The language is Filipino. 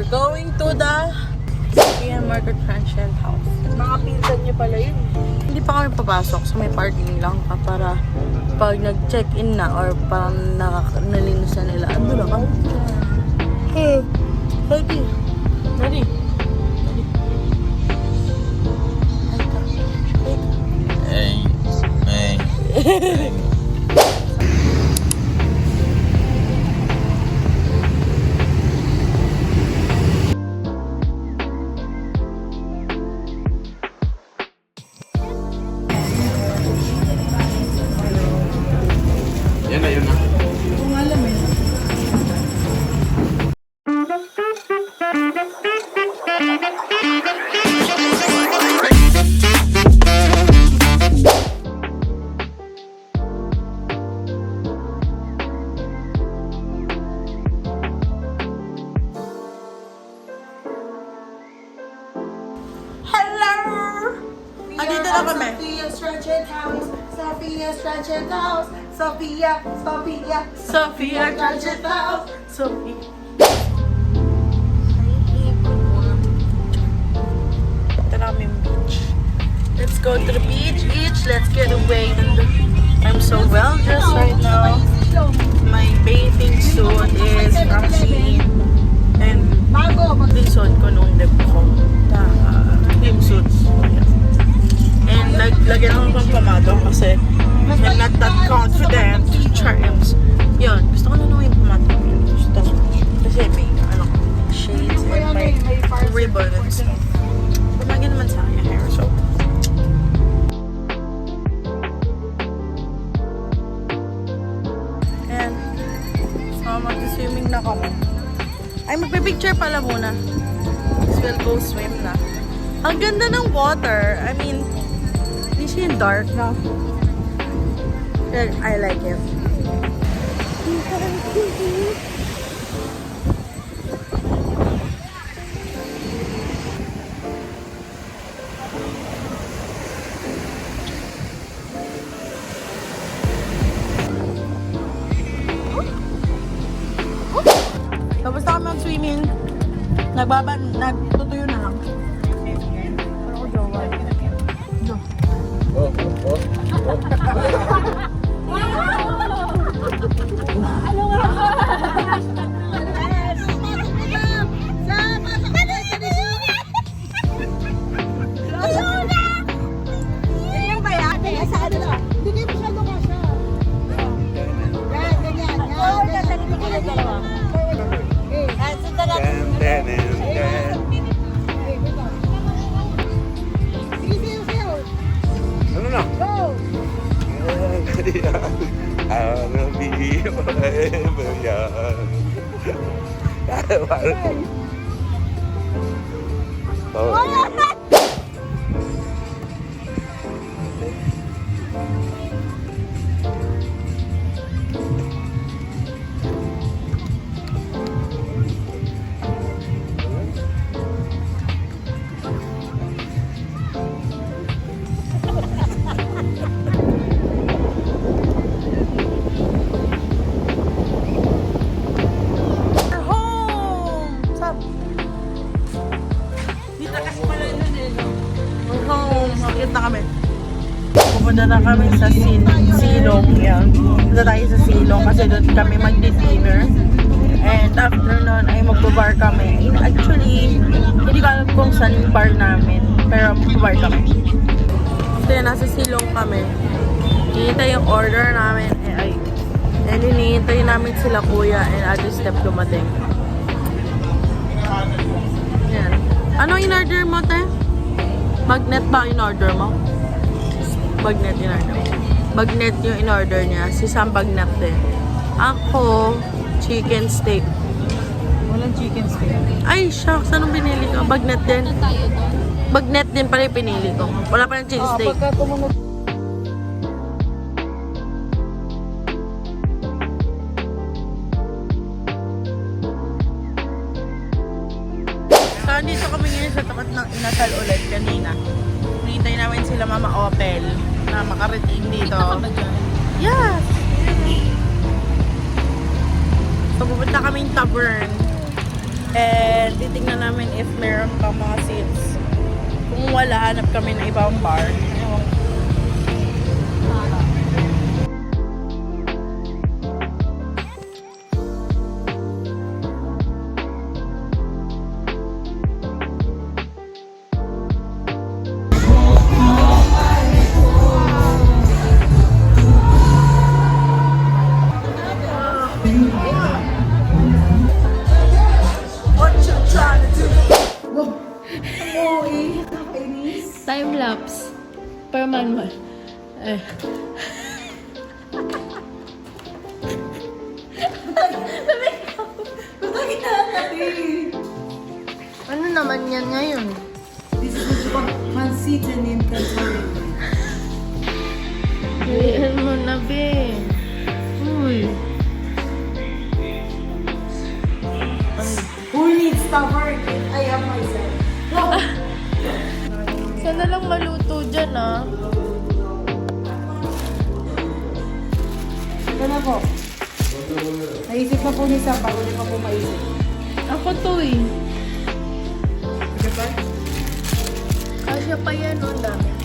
We're going to the Sophia Market Transient House. Mga pinsan niyo pala yun. Hindi pa kami papasok, so may parking lang pa para pag nag-check-in na or parang nalinis na nila. Ano na kami? Ready. Ready. Hey. Yun na. Kung alam eh. Andito na kami. Sophia's Transient House. Sophia's Transient House. Sophia Transient House. Sophia. Ito na kami beach. Let's go to the beach. Let's get away. I'm so well dressed right now. My bathing suit is from Shein. And din suot ko nung dip ko. Team suits. And lagyan ako ng pamado kasi I'm not that confident. Charms. Yun. Gusto ko na naman yung pamado. Gusto ko. Kasi may shades and may ribbon and stuff. Pamagyan naman sa akin yung hair. So, and mag-swimming na kami. Ay, magpipicture pala muna. Because we'll go swim na. Ang ganda ng water. I mean, hindi siya yung dark na. I like it. Tapos na kami mag-swimming. Nagtutuyo na lang. Ako jowa. Ano na? I'll be forever young. Pupunta na kami sa Silong. Yan. Punta tayo sa Silong kasi doon kami magdi-dinner. And after nun ay magbabar kami. Actually, hindi ko alam kung saan yung bar namin. Pero magbabar kami. So yan, nasa Silong kami. Hinihintay yung order namin. And hinihintay namin sila kuya and other step dumating. Yan. Ano in-order mo, te? Magnet ba in-order mo? Bagnet in-order. Bagnet yung in-order niya. Si Sam bagnet din. Ako, chicken steak. Walang chicken steak. Ay, shucks. Anong binili ko? Bagnet din. Bagnet din pala yung pinili ko. Wala pa ng chicken steak. Pagka tumunod. So, dito kami ngayon sa tapat ng Inasal ulit kanina. Hinintay namin sila Mama Opel na makarating dito. Yes! So, pupunta kaming Tavern. And titignan namin if meron pa mga seats. Kung wala, hanap kami ng ibang bar. Ewan ko. Time lapse. Per manual. Eh. Ano naman yan ngayon? This is what Pansitten in Canton. Ayan mo na, be. Uy. Who needs the work? I am myself. Sana lang maluto dyan, ah. Ito na po. Naisip na po ni Sam, bago niya pa po maisip. Ako to, eh. Sige ba? Kasya pa yan, oh, ang dami.